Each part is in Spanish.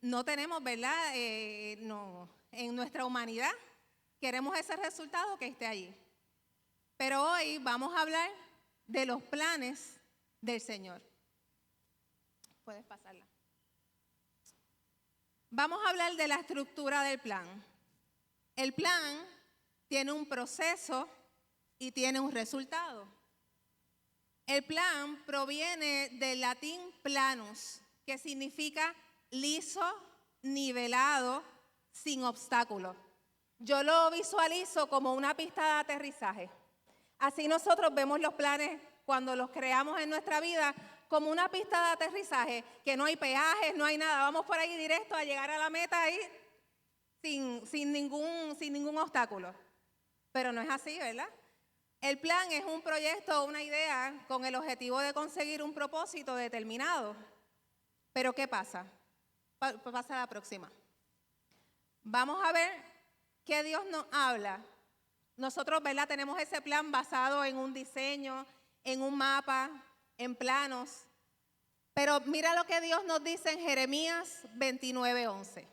no tenemos, ¿verdad? No, en nuestra humanidad queremos ese resultado que esté allí. Pero hoy vamos a hablar de los planes del Señor. Puedes pasarla. Vamos a hablar de la estructura del plan. El plan tiene un proceso y tiene un resultado. El plan proviene del latín planus, que significa liso, nivelado, sin obstáculos. Yo lo visualizo como una pista de aterrizaje. Así nosotros vemos los planes cuando los creamos en nuestra vida como una pista de aterrizaje, que no hay peajes, no hay nada. Vamos por ahí directo a llegar a la meta ahí sin ningún obstáculo. Pero no es así, ¿verdad? El plan es un proyecto o una idea con el objetivo de conseguir un propósito determinado. Pero ¿qué pasa? Pasa a la próxima. Vamos a ver qué Dios nos habla. Nosotros, ¿verdad? Tenemos ese plan basado en un diseño, en un mapa, en planos. Pero mira lo que Dios nos dice en Jeremías 29:11.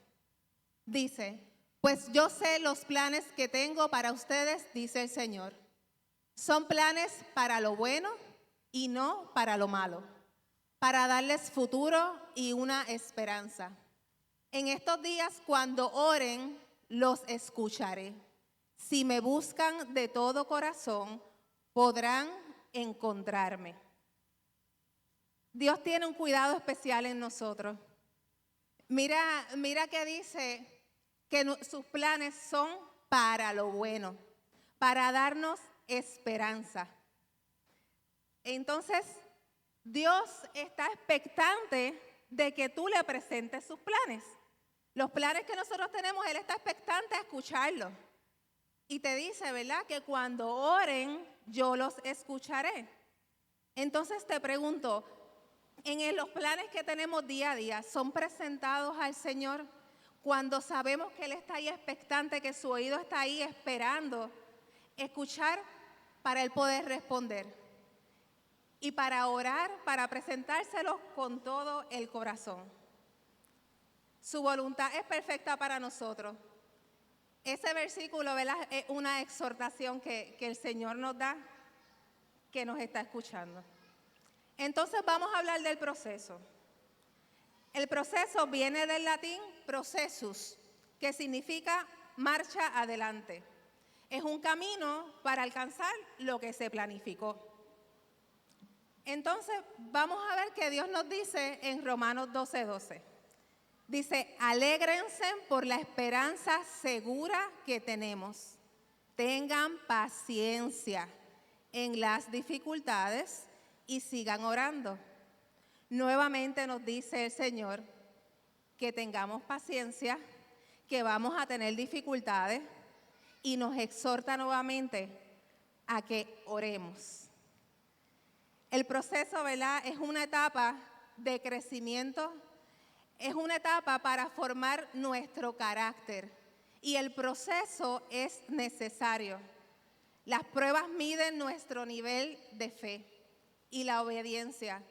Dice, pues yo sé los planes que tengo para ustedes, dice el Señor. Son planes para lo bueno y no para lo malo, para darles futuro y una esperanza. En estos días, cuando oren, los escucharé. Si me buscan de todo corazón, podrán encontrarme. Dios tiene un cuidado especial en nosotros. Mira que dice que sus planes son para lo bueno, para darnos esperanza. Entonces, Dios está expectante de que tú le presentes sus planes. Los planes que nosotros tenemos, Él está expectante a escucharlos. Y te dice, ¿verdad? Que cuando oren, yo los escucharé. Entonces te pregunto, en los planes que tenemos día a día, ¿son presentados al Señor? Cuando sabemos que Él está ahí expectante, que su oído está ahí esperando escuchar para Él poder responder. Y para orar, para presentárselos con todo el corazón. Su voluntad es perfecta para nosotros. Ese versículo, ¿verdad? Es una exhortación que el Señor nos da, que nos está escuchando. Entonces vamos a hablar del proceso. El proceso viene del latín processus, que significa marcha adelante. Es un camino para alcanzar lo que se planificó. Entonces vamos a ver qué Dios nos dice en Romanos 12:12. Dice, alégrense por la esperanza segura que tenemos. Tengan paciencia en las dificultades y sigan orando. Nuevamente nos dice el Señor que tengamos paciencia, que vamos a tener dificultades y nos exhorta nuevamente a que oremos. El proceso, ¿verdad? Es una etapa de crecimiento. Es una etapa para formar nuestro carácter y el proceso es necesario. Las pruebas miden nuestro nivel de fe y la obediencia.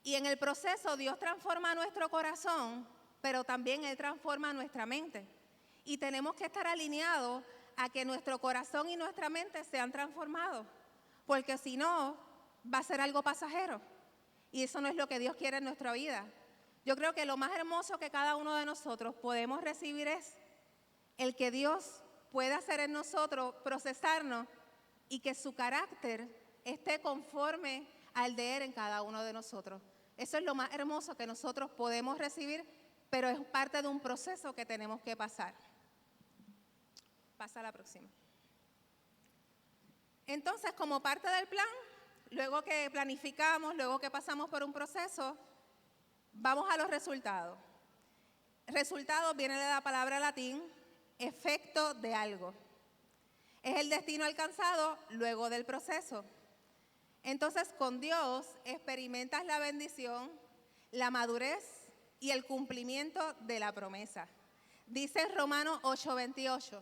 Y en el proceso Dios transforma nuestro corazón, pero también Él transforma nuestra mente. Y tenemos que estar alineados a que nuestro corazón y nuestra mente sean transformados, porque si no, va a ser algo pasajero. Y eso no es lo que Dios quiere en nuestra vida. Yo creo que lo más hermoso que cada uno de nosotros podemos recibir es el que Dios pueda hacer en nosotros, procesarnos y que su carácter esté conforme al de Él en cada uno de nosotros. Eso es lo más hermoso que nosotros podemos recibir, pero es parte de un proceso que tenemos que pasar. Pasa a la próxima. Entonces, como parte del plan, luego que planificamos, luego que pasamos por un proceso, vamos a los resultados. Resultado viene de la palabra latín, efecto de algo. Es el destino alcanzado luego del proceso. Entonces, con Dios experimentas la bendición, la madurez y el cumplimiento de la promesa. Dice Romanos 8:28.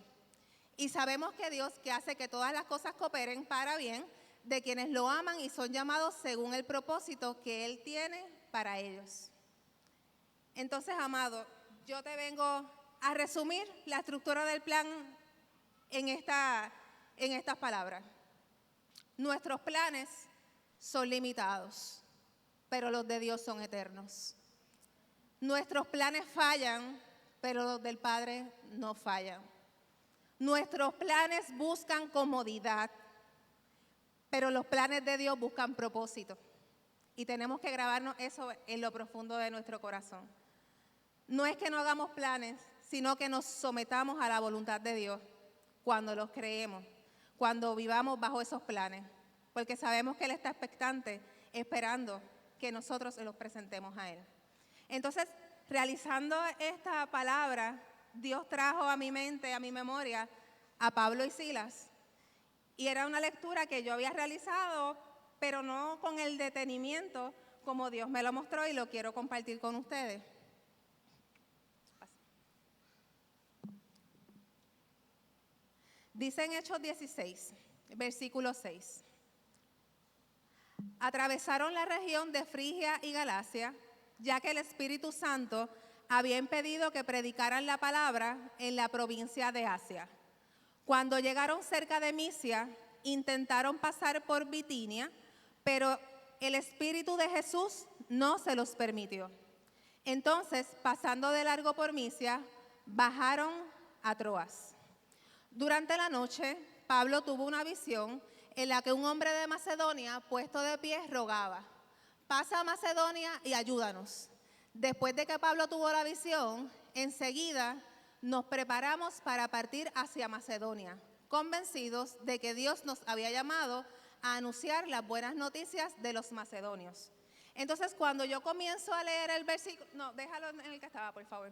Y sabemos que Dios, que hace que todas las cosas cooperen para bien, de quienes lo aman y son llamados según el propósito que Él tiene para ellos. Entonces, amado, yo te vengo a resumir la estructura del plan en estas palabras. Nuestros planes son limitados, pero los de Dios son eternos. Nuestros planes fallan, pero los del Padre no fallan. Nuestros planes buscan comodidad, pero los planes de Dios buscan propósito. Y tenemos que grabarnos eso en lo profundo de nuestro corazón. No es que no hagamos planes, sino que nos sometamos a la voluntad de Dios cuando los creemos, cuando vivamos bajo esos planes, porque sabemos que Él está expectante, esperando que nosotros se los presentemos a Él. Entonces, realizando esta palabra, Dios trajo a mi mente, a mi memoria, a Pablo y Silas. Y era una lectura que yo había realizado, pero no con el detenimiento como Dios me lo mostró y lo quiero compartir con ustedes. Dice en Hechos 16, versículo 6. Atravesaron la región de Frigia y Galacia, ya que el Espíritu Santo había impedido que predicaran la palabra en la provincia de Asia. Cuando llegaron cerca de Misia, intentaron pasar por Bitinia, pero el Espíritu de Jesús no se los permitió. Entonces, pasando de largo por Misia, bajaron a Troas. Durante la noche, Pablo tuvo una visión en la que un hombre de Macedonia, puesto de pie, rogaba: pasa a Macedonia y ayúdanos. Después de que Pablo tuvo la visión, enseguida nos preparamos para partir hacia Macedonia, convencidos de que Dios nos había llamado a anunciar las buenas noticias de los macedonios. Entonces, cuando yo comienzo a leer el versículo, no, déjalo en el que estaba, por favor.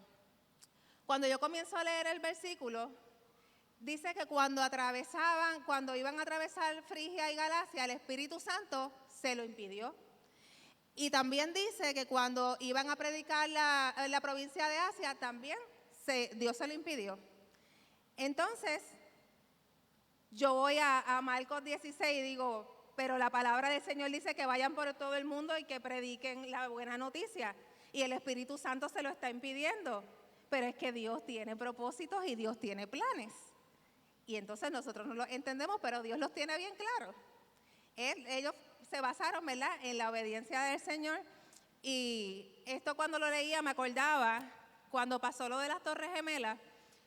Cuando yo comienzo a leer el versículo, dice que cuando iban a atravesar Frigia y Galacia, el Espíritu Santo se lo impidió. Y también dice que cuando iban a predicar en la provincia de Asia, también Dios se lo impidió. Entonces, yo voy a Marcos 16 y digo, pero la palabra del Señor dice que vayan por todo el mundo y que prediquen la buena noticia. Y el Espíritu Santo se lo está impidiendo. Pero es que Dios tiene propósitos y Dios tiene planes. Y entonces nosotros no lo entendemos, pero Dios los tiene bien claros. Ellos se basaron, ¿verdad?, en la obediencia del Señor. Y esto, cuando lo leía, me acordaba, cuando pasó lo de las Torres Gemelas,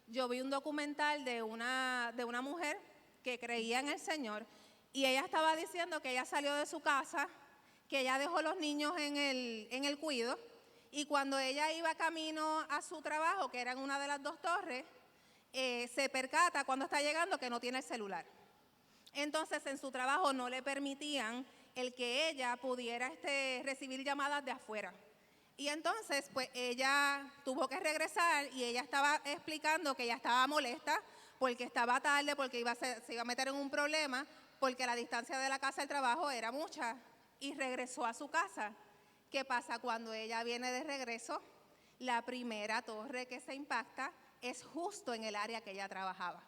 yo vi un documental de una mujer que creía en el Señor, y ella estaba diciendo que ella salió de su casa, que ella dejó los niños en el cuido, y cuando ella iba camino a su trabajo, que era en una de las dos torres, se percata cuando está llegando que no tiene el celular. Entonces, en su trabajo no le permitían el que ella pudiera recibir llamadas de afuera. Y entonces, pues ella tuvo que regresar, y ella estaba explicando que ella estaba molesta porque estaba tarde, porque se iba a meter en un problema, porque la distancia de la casa al trabajo era mucha, y regresó a su casa. ¿Qué pasa? Cuando ella viene de regreso, la primera torre que se impacta es justo en el área que ella trabajaba.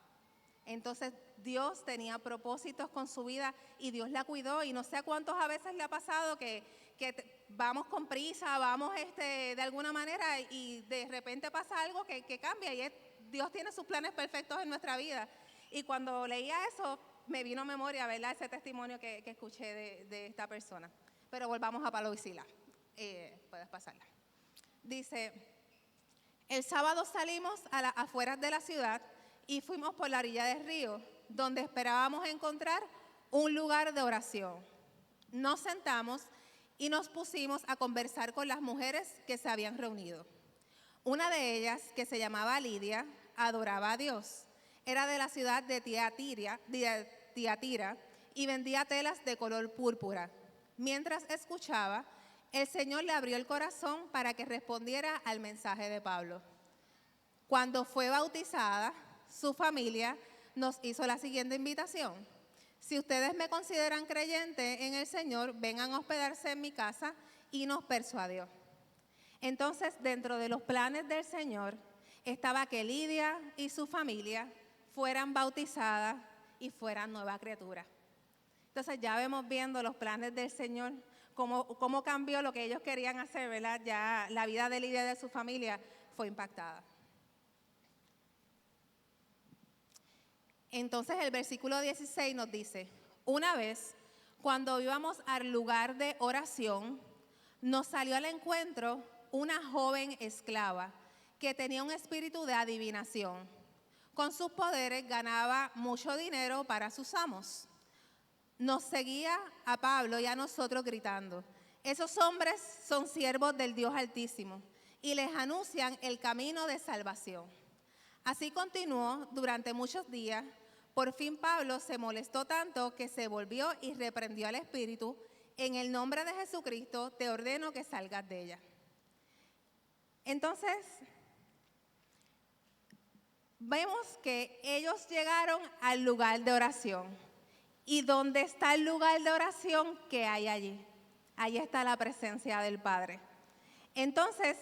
Entonces, Dios tenía propósitos con su vida y Dios la cuidó. Y no sé a cuántos a veces le ha pasado que vamos con prisa, vamos de alguna manera, y de repente pasa algo que cambia, y Dios tiene sus planes perfectos en nuestra vida. Y cuando leía eso, me vino a memoria, ¿verdad?, ese testimonio que escuché de esta persona. Pero volvamos a Pablo y Silas. Puedes pasarla. Dice: el sábado salimos a las afueras de la ciudad y fuimos por la orilla del río, donde esperábamos encontrar un lugar de oración. Nos sentamos y nos pusimos a conversar con las mujeres que se habían reunido. Una de ellas, que se llamaba Lidia, adoraba a Dios. Era de la ciudad de Tiatira y vendía telas de color púrpura. Mientras escuchaba, el Señor le abrió el corazón para que respondiera al mensaje de Pablo. Cuando fue bautizada, su familia nos hizo la siguiente invitación: si ustedes me consideran creyente en el Señor, vengan a hospedarse en mi casa, y nos persuadió. Entonces, dentro de los planes del Señor estaba que Lidia y su familia fueran bautizadas y fueran nueva criatura. Entonces, ya vemos viendo los planes del Señor, cómo cambió lo que ellos querían hacer, ¿verdad? Ya la vida de Lidia y de su familia fue impactada. Entonces el versículo 16 nos dice, una vez, cuando íbamos al lugar de oración, nos salió al encuentro una joven esclava que tenía un espíritu de adivinación. Con sus poderes ganaba mucho dinero para sus amos. Nos seguía a Pablo y a nosotros gritando, esos hombres son siervos del Dios Altísimo y les anuncian el camino de salvación. Así continuó durante muchos días. Por fin Pablo se molestó tanto que se volvió y reprendió al espíritu. En el nombre de Jesucristo te ordeno que salgas de ella. Entonces, vemos que ellos llegaron al lugar de oración. ¿Y dónde está el lugar de oración? ¿Qué hay allí? Ahí está la presencia del Padre. Entonces,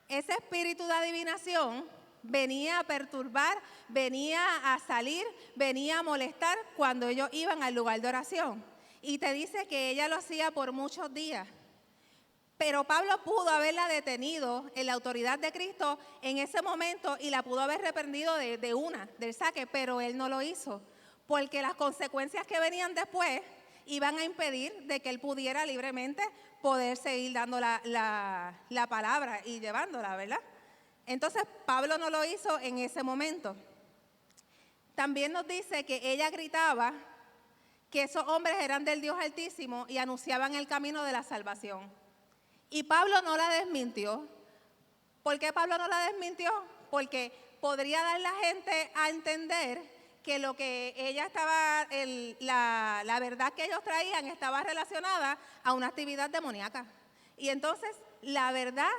ese espíritu de adivinación venía a perturbar, venía a salir, venía a molestar cuando ellos iban al lugar de oración. Y te dice que ella lo hacía por muchos días. Pero Pablo pudo haberla detenido en la autoridad de Cristo en ese momento y la pudo haber reprendido del saque, pero él no lo hizo, porque las consecuencias que venían después iban a impedir de que él pudiera libremente poder seguir dando la palabra y llevándola, ¿verdad? Entonces Pablo no lo hizo en ese momento. También nos dice que ella gritaba que esos hombres eran del Dios Altísimo y anunciaban el camino de la salvación. Y Pablo no la desmintió. ¿Por qué Pablo no la desmintió? Porque podría dar la gente a entender que lo que ella estaba, la verdad que ellos traían estaba relacionada a una actividad demoníaca. Y entonces la verdad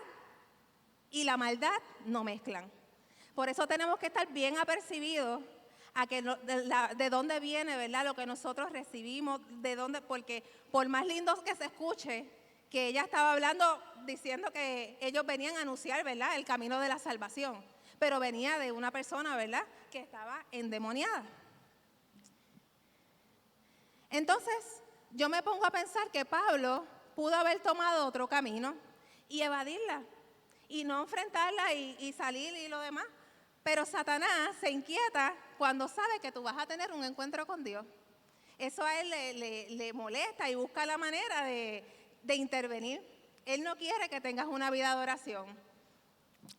y la maldad no mezclan. Por eso tenemos que estar bien apercibidos a que de dónde viene, ¿verdad? Lo que nosotros recibimos, de dónde, porque por más lindo que se escuche, que ella estaba hablando, diciendo que ellos venían a anunciar, ¿verdad?, el camino de la salvación, pero venía de una persona, ¿verdad?, que estaba endemoniada. Entonces, yo me pongo a pensar que Pablo pudo haber tomado otro camino y evadirla, y no enfrentarla y salir y lo demás, pero Satanás se inquieta cuando sabe que tú vas a tener un encuentro con Dios. Eso a él le molesta y busca la manera de intervenir. Él no quiere que tengas una vida de oración.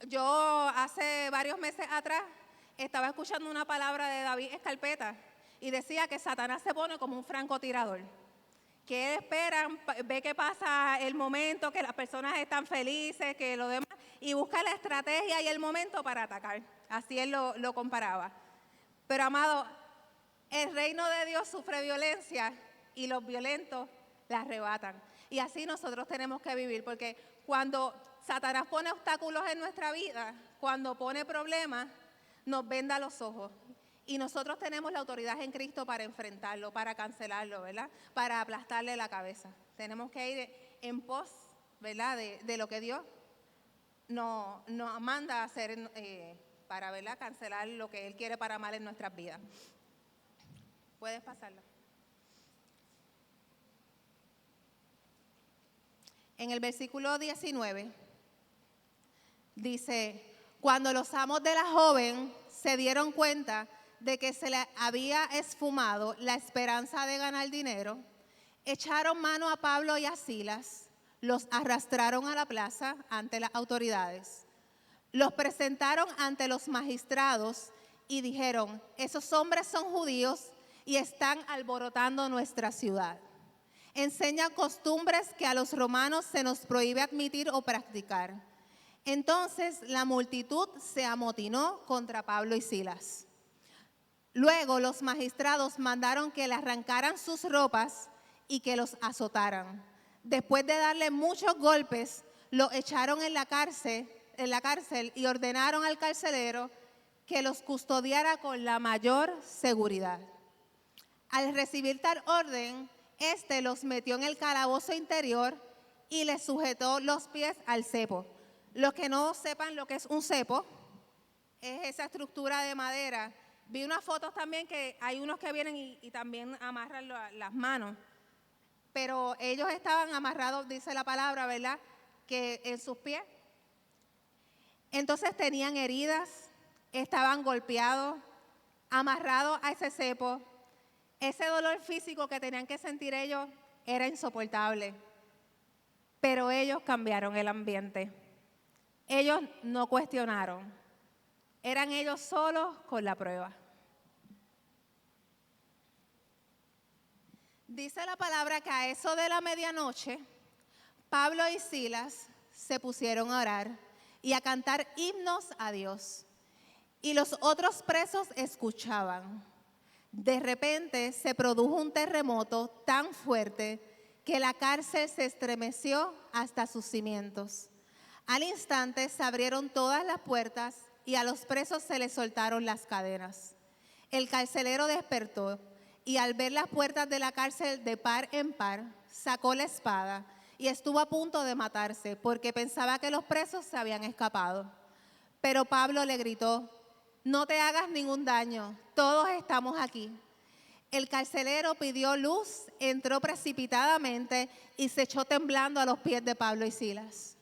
Yo hace varios meses atrás estaba escuchando una palabra de David Escarpeta y decía que Satanás se pone como un francotirador, que él espera, ve que pasa el momento, que las personas están felices, que lo demás, y busca la estrategia y el momento para atacar. Así él lo comparaba. Pero amado, el reino de Dios sufre violencia y los violentos la arrebatan. Y así nosotros tenemos que vivir, porque cuando Satanás pone obstáculos en nuestra vida, cuando pone problemas, nos venda los ojos. Y nosotros tenemos la autoridad en Cristo para enfrentarlo, para cancelarlo, ¿verdad? Para aplastarle la cabeza. Tenemos que ir en pos, ¿verdad?, de lo que Dios nos manda a hacer para, ¿verdad?, cancelar lo que Él quiere para mal en nuestras vidas. Puedes pasarlo. En el versículo 19 dice, cuando los amos de la joven se dieron cuenta de que se le había esfumado la esperanza de ganar dinero, echaron mano a Pablo y a Silas, los arrastraron a la plaza ante las autoridades, los presentaron ante los magistrados y dijeron, esos hombres son judíos y están alborotando nuestra ciudad. Enseñan costumbres que a los romanos se nos prohíbe admitir o practicar. Entonces la multitud se amotinó contra Pablo y Silas. Luego los magistrados mandaron que le arrancaran sus ropas y que los azotaran. Después de darle muchos golpes, los echaron en la cárcel y ordenaron al carcelero que los custodiara con la mayor seguridad. Al recibir tal orden, los metió en el calabozo interior y les sujetó los pies al cepo. Los que no sepan lo que es un cepo, es esa estructura de madera. Vi unas fotos también que hay unos que vienen y también amarran las manos. Pero ellos estaban amarrados, dice la palabra, ¿verdad?, que en sus pies. Entonces tenían heridas, estaban golpeados, amarrados a ese cepo. Ese dolor físico que tenían que sentir ellos era insoportable. Pero ellos cambiaron el ambiente. Ellos no cuestionaron. Eran ellos solos con la prueba. Dice la palabra que a eso de la medianoche, Pablo y Silas se pusieron a orar y a cantar himnos a Dios. Y los otros presos escuchaban. De repente se produjo un terremoto tan fuerte que la cárcel se estremeció hasta sus cimientos. Al instante se abrieron todas las puertas y a los presos se les soltaron las cadenas. El carcelero despertó y al ver las puertas de la cárcel de par en par, sacó la espada y estuvo a punto de matarse porque pensaba que los presos se habían escapado. Pero Pablo le gritó: no te hagas ningún daño, todos estamos aquí. El carcelero pidió luz, entró precipitadamente y se echó temblando a los pies de Pablo y Silas.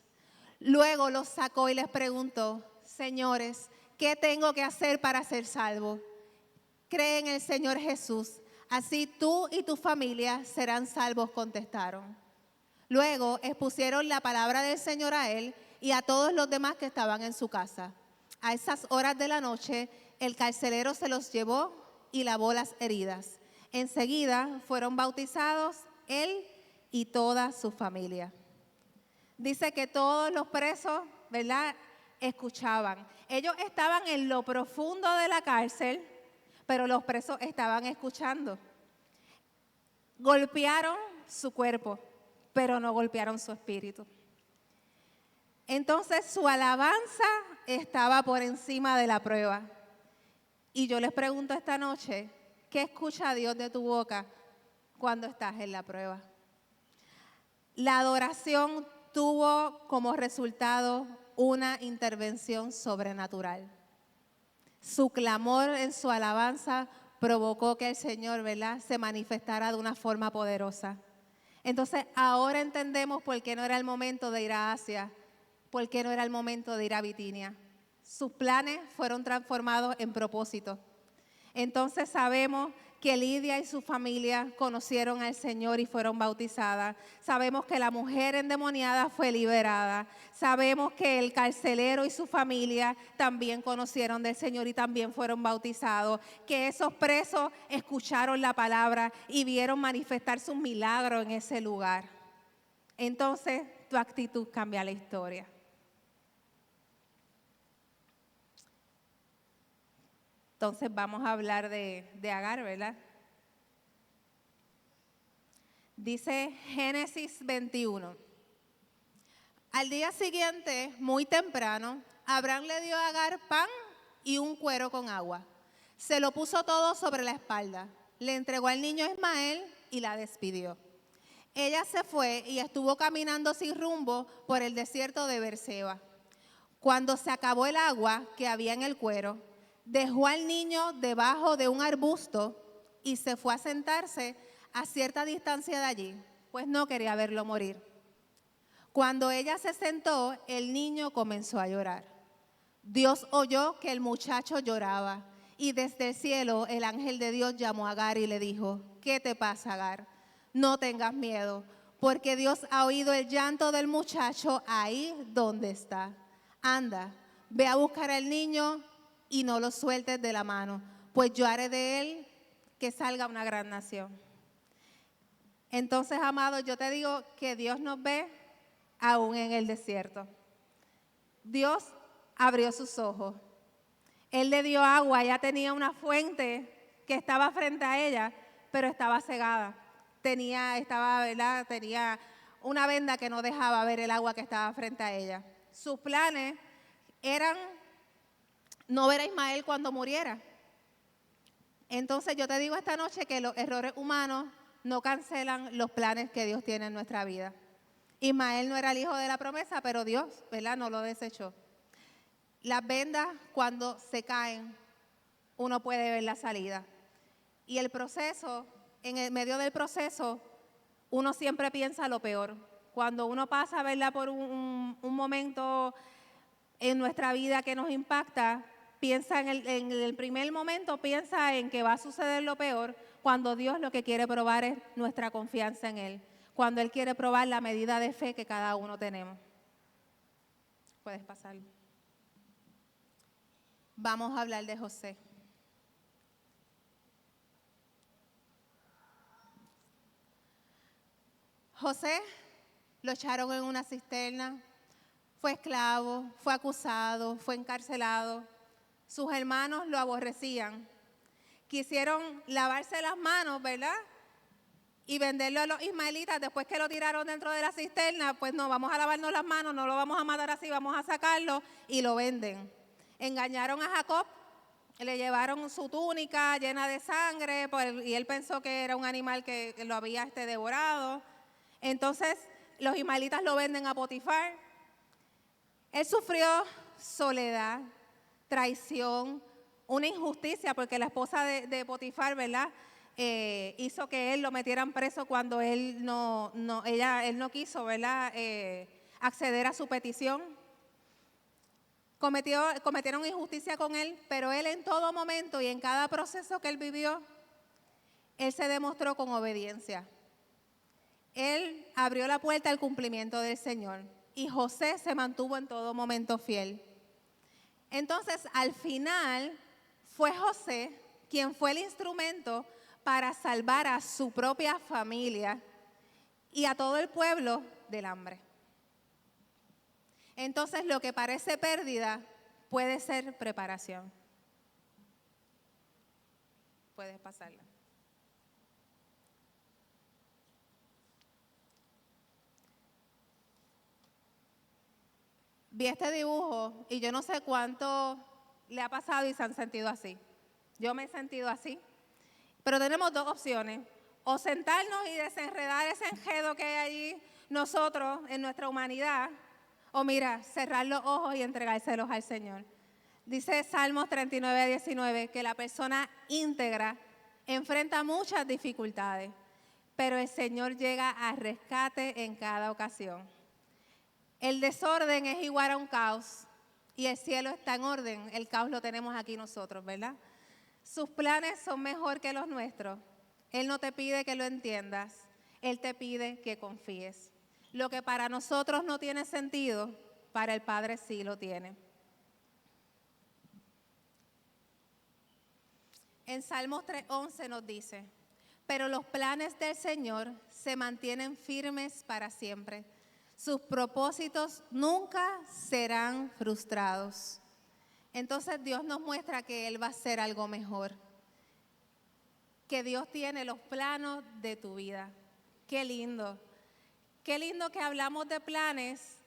Luego los sacó y les preguntó: señores, ¿qué tengo que hacer para ser salvo? Cree en el Señor Jesús, así tú y tu familia serán salvos, contestaron. Luego expusieron la palabra del Señor a él y a todos los demás que estaban en su casa. A esas horas de la noche, el carcelero se los llevó y lavó las heridas. Enseguida fueron bautizados él y toda su familia. Dice que todos los presos, ¿verdad?, escuchaban. Ellos estaban en lo profundo de la cárcel, pero los presos estaban escuchando. Golpearon su cuerpo, pero no golpearon su espíritu. Entonces su alabanza estaba por encima de la prueba. Y yo les pregunto esta noche, ¿qué escucha Dios de tu boca cuando estás en la prueba? La adoración tuvo como resultado una intervención sobrenatural. Su clamor en su alabanza provocó que el Señor, ¿verdad?, se manifestara de una forma poderosa. Entonces ahora entendemos por qué no era el momento de ir a Asia, por qué no era el momento de ir a Bitinia. Sus planes fueron transformados en propósito. Entonces sabemos que Lidia y su familia conocieron al Señor y fueron bautizadas. Sabemos que la mujer endemoniada fue liberada. Sabemos que el carcelero y su familia también conocieron del Señor y también fueron bautizados. Que esos presos escucharon la palabra y vieron manifestarse un milagro en ese lugar. Entonces tu actitud cambia la historia. Entonces vamos a hablar de Agar, ¿verdad? Dice Génesis 21. Al día siguiente, muy temprano, Abraham le dio a Agar pan y un cuero con agua. Se lo puso todo sobre la espalda. Le entregó al niño Ismael y la despidió. Ella se fue y estuvo caminando sin rumbo por el desierto de Beerseba. Cuando se acabó el agua que había en el cuero, dejó al niño debajo de un arbusto y se fue a sentarse a cierta distancia de allí, pues no quería verlo morir. Cuando ella se sentó, el niño comenzó a llorar. Dios oyó que el muchacho lloraba y desde el cielo el ángel de Dios llamó a Agar y le dijo: ¿qué te pasa, Agar? No tengas miedo, porque Dios ha oído el llanto del muchacho ahí donde está. Anda, ve a buscar al niño y no lo sueltes de la mano, pues yo haré de él que salga una gran nación. Entonces, amados, yo te digo que Dios nos ve aún en el desierto. Dios abrió sus ojos. Él le dio agua, ella tenía una fuente que estaba frente a ella, pero estaba cegada. Tenía una venda que no dejaba ver el agua que estaba frente a ella. Sus planes eran no ver a Ismael cuando muriera. Entonces yo te digo esta noche que los errores humanos no cancelan los planes que Dios tiene en nuestra vida. Ismael no era el hijo de la promesa, pero Dios, ¿verdad?, no lo desechó. Las vendas, cuando se caen, uno puede ver la salida. Y el proceso, en el medio del proceso, uno siempre piensa lo peor. Cuando uno pasa, ¿verdad?, por un momento en nuestra vida que nos impacta, piensa en el primer momento, piensa en que va a suceder lo peor, cuando Dios lo que quiere probar es nuestra confianza en Él, cuando Él quiere probar la medida de fe que cada uno tenemos. Puedes pasarlo. Vamos a hablar de José. José lo echaron en una cisterna, fue esclavo, fue acusado, fue encarcelado. Sus hermanos lo aborrecían. Quisieron lavarse las manos, ¿verdad? Y venderlo a los ismaelitas. Después que lo tiraron dentro de la cisterna, pues no, vamos a lavarnos las manos, no lo vamos a matar así, vamos a sacarlo y lo venden. Engañaron a Jacob, le llevaron su túnica llena de sangre y él pensó que era un animal que lo había devorado. Entonces los ismaelitas lo venden a Potifar. Él sufrió soledad, traición, una injusticia porque la esposa de Potifar, ¿verdad? Hizo que él lo metieran preso cuando él no quiso, ¿verdad? Acceder a su petición. Cometieron injusticia con él, pero él en todo momento y en cada proceso que él vivió, él se demostró con obediencia. Él abrió la puerta al cumplimiento del Señor y José se mantuvo en todo momento fiel. Entonces, al final, fue José quien fue el instrumento para salvar a su propia familia y a todo el pueblo del hambre. Entonces, lo que parece pérdida puede ser preparación. Puedes pasarla. Vi este dibujo y yo no sé cuánto le ha pasado y se han sentido así. Yo me he sentido así. Pero tenemos dos opciones. O sentarnos y desenredar ese enredo que hay allí nosotros en nuestra humanidad. O mira, cerrar los ojos y entregárselos al Señor. Dice Salmos 39:19 que la persona íntegra enfrenta muchas dificultades, pero el Señor llega a rescate en cada ocasión. El desorden es igual a un caos y el cielo está en orden. El caos lo tenemos aquí nosotros, ¿verdad? Sus planes son mejor que los nuestros. Él no te pide que lo entiendas, Él te pide que confíes. Lo que para nosotros no tiene sentido, para el Padre sí lo tiene. En Salmos 3:11 nos dice, pero los planes del Señor se mantienen firmes para siempre. Sus propósitos nunca serán frustrados. Entonces Dios nos muestra que Él va a hacer algo mejor. Que Dios tiene los planos de tu vida. Qué lindo. Qué lindo que hablamos de planes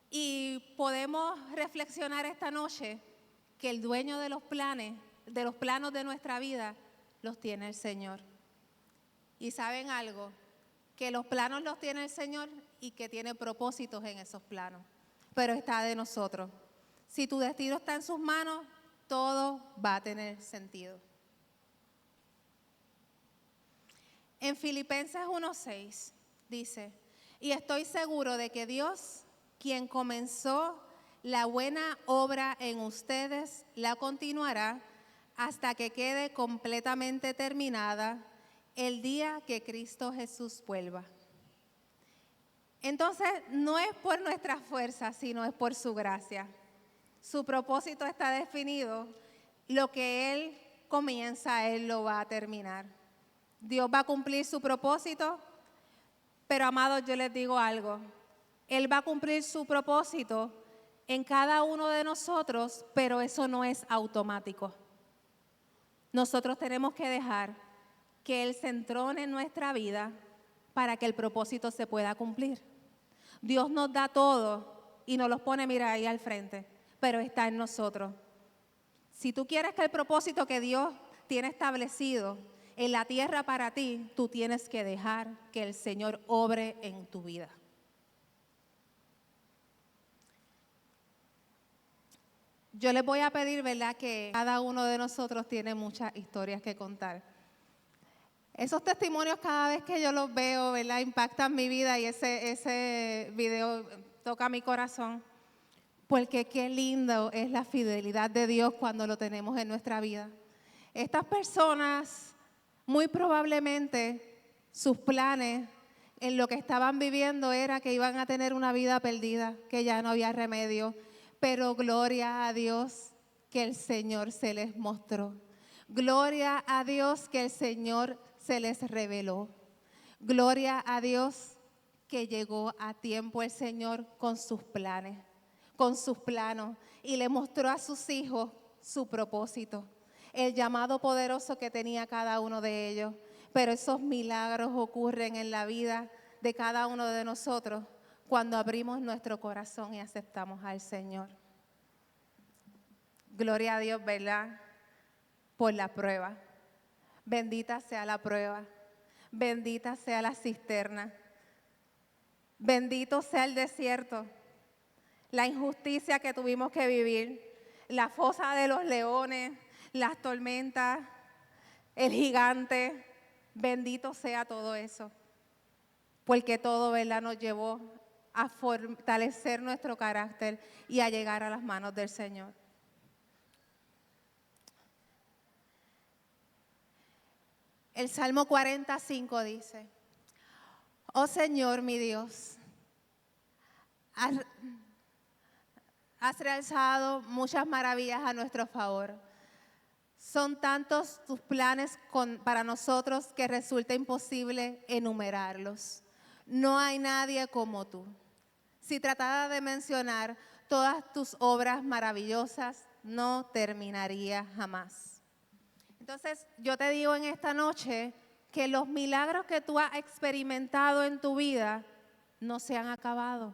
y podemos reflexionar esta noche que el dueño de los planos de nuestra vida, los tiene el Señor. Y ¿saben algo? Que los planos los tiene el Señor y que tiene propósitos en esos planos. Pero está de nosotros. Si tu destino está en sus manos, todo va a tener sentido. En Filipenses 1:6 dice, y estoy seguro de que Dios, quien comenzó la buena obra en ustedes, la continuará hasta que quede completamente terminada el día que Cristo Jesús vuelva. Entonces, no es por nuestra fuerza, sino es por su gracia. Su propósito está definido. Lo que Él comienza, Él lo va a terminar. Dios va a cumplir su propósito, pero amados, yo les digo algo. Él va a cumplir su propósito en cada uno de nosotros, pero eso no es automático. Nosotros tenemos que dejar que Él se entrone en nuestra vida para que el propósito se pueda cumplir. Dios nos da todo y nos los pone, mira, ahí al frente, pero está en nosotros. Si tú quieres que el propósito que Dios tiene establecido en la tierra para ti, tú tienes que dejar que el Señor obre en tu vida. Yo les voy a pedir, ¿verdad?, que cada uno de nosotros tiene muchas historias que contar. Esos testimonios cada vez que yo los veo, ¿verdad?, impactan mi vida y ese video toca mi corazón. porque qué lindo es la fidelidad de Dios cuando lo tenemos en nuestra vida. Estas personas, muy probablemente, sus planes en lo que estaban viviendo era que iban a tener una vida perdida, que ya no había remedio. Pero gloria a Dios que el Señor se les mostró. Gloria a Dios que el Señor se les reveló. Gloria a Dios que llegó a tiempo el Señor con sus planes, con sus planos, y le mostró a sus hijos su propósito, el llamado poderoso que tenía cada uno de ellos. Pero esos milagros ocurren en la vida de cada uno de nosotros cuando abrimos nuestro corazón y aceptamos al Señor. Gloria a Dios, ¿verdad? Por la prueba. Bendita sea la prueba. Bendita sea la cisterna. Bendito sea el desierto. La injusticia que tuvimos que vivir. La fosa de los leones. Las tormentas. El gigante. Bendito sea todo eso. Porque todo, ¿verdad?, nos llevó a fortalecer nuestro carácter y a llegar a las manos del Señor. El Salmo 45 dice: oh Señor mi Dios, has realizado muchas maravillas a nuestro favor. Son tantos tus planes para nosotros que resulta imposible enumerarlos. No hay nadie como tú. Si tratara de mencionar todas tus obras maravillosas, no terminaría jamás. Entonces, yo te digo en esta noche que los milagros que tú has experimentado en tu vida no se han acabado.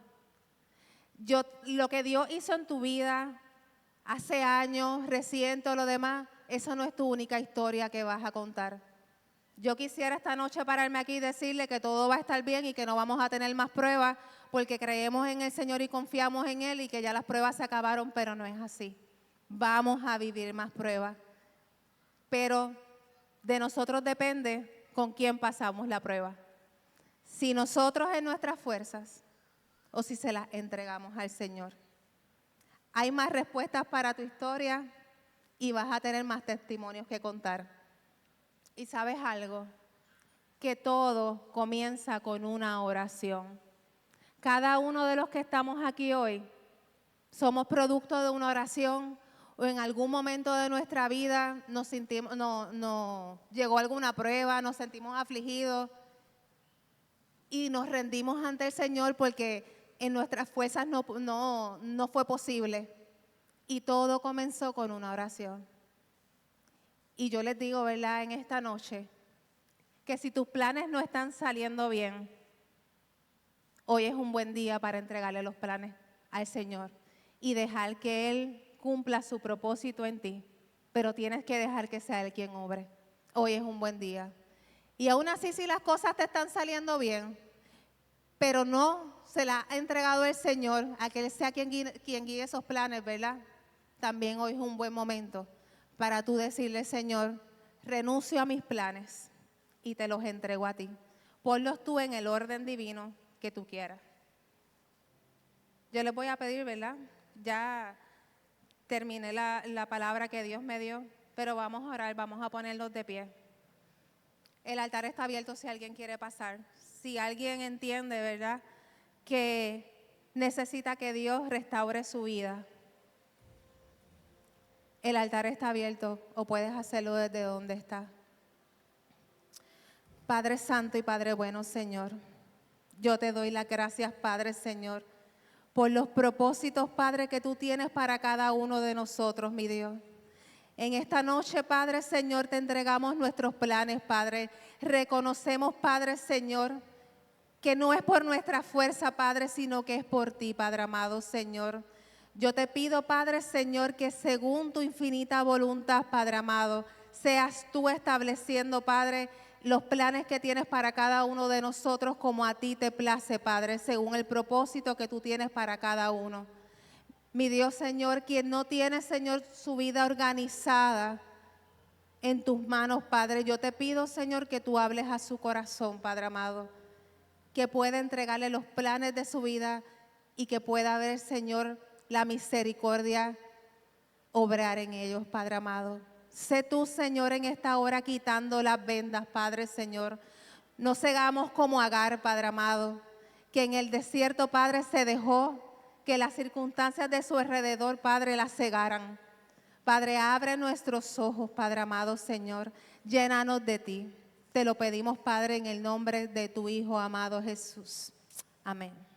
Lo que Dios hizo en tu vida hace años, reciente o lo demás, eso no es tu única historia que vas a contar. Yo quisiera esta noche pararme aquí y decirle que todo va a estar bien y que no vamos a tener más pruebas porque creemos en el Señor y confiamos en Él y que ya las pruebas se acabaron, pero no es así. Vamos a vivir más pruebas. Pero de nosotros depende con quién pasamos la prueba. Si nosotros en nuestras fuerzas o si se las entregamos al Señor. Hay más respuestas para tu historia y vas a tener más testimonios que contar. Y sabes algo, que todo comienza con una oración. Cada uno de los que estamos aquí hoy somos producto de una oración o en algún momento de nuestra vida nos llegó alguna prueba, nos sentimos afligidos y nos rendimos ante el Señor porque en nuestras fuerzas no fue posible. Y todo comenzó con una oración. Y yo les digo, ¿verdad?, en esta noche, que si tus planes no están saliendo bien, hoy es un buen día para entregarle los planes al Señor y dejar que Él cumpla su propósito en ti, pero tienes que dejar que sea Él quien obre. Hoy es un buen día. Y aún así, si las cosas te están saliendo bien, pero no se las ha entregado el Señor a que Él sea quien guíe esos planes, ¿verdad? También hoy es un buen momento para tú decirle: Señor, renuncio a mis planes y te los entrego a ti. Ponlos tú en el orden divino que tú quieras. Yo les voy a pedir, ¿verdad? Ya terminé la palabra que Dios me dio, pero vamos a orar, vamos a ponernos de pie. El altar está abierto si alguien quiere pasar. Si alguien entiende, ¿verdad?, que necesita que Dios restaure su vida. El altar está abierto o puedes hacerlo desde donde está. Padre Santo y Padre bueno, Señor, yo te doy las gracias, Padre Señor, por los propósitos, Padre, que tú tienes para cada uno de nosotros, mi Dios. En esta noche, Padre Señor, te entregamos nuestros planes, Padre. Reconocemos, Padre Señor, que no es por nuestra fuerza, Padre, sino que es por ti, Padre amado, Señor. Yo te pido, Padre Señor, que según tu infinita voluntad, Padre amado, seas tú estableciendo, Padre, los planes que tienes para cada uno de nosotros como a ti te place, Padre, según el propósito que tú tienes para cada uno. Mi Dios, Señor, quien no tiene, Señor, su vida organizada en tus manos, Padre, yo te pido, Señor, que tú hables a su corazón, Padre amado, que pueda entregarle los planes de su vida y que pueda ver, Señor, la misericordia obrar en ellos, Padre amado. Sé tú, Señor, en esta hora quitando las vendas, Padre, Señor. No cegamos como Agar, Padre amado, que en el desierto, Padre, se dejó que las circunstancias de su alrededor, Padre, la cegaran. Padre, abre nuestros ojos, Padre amado, Señor. Llénanos de ti. Te lo pedimos, Padre, en el nombre de tu Hijo amado Jesús. Amén.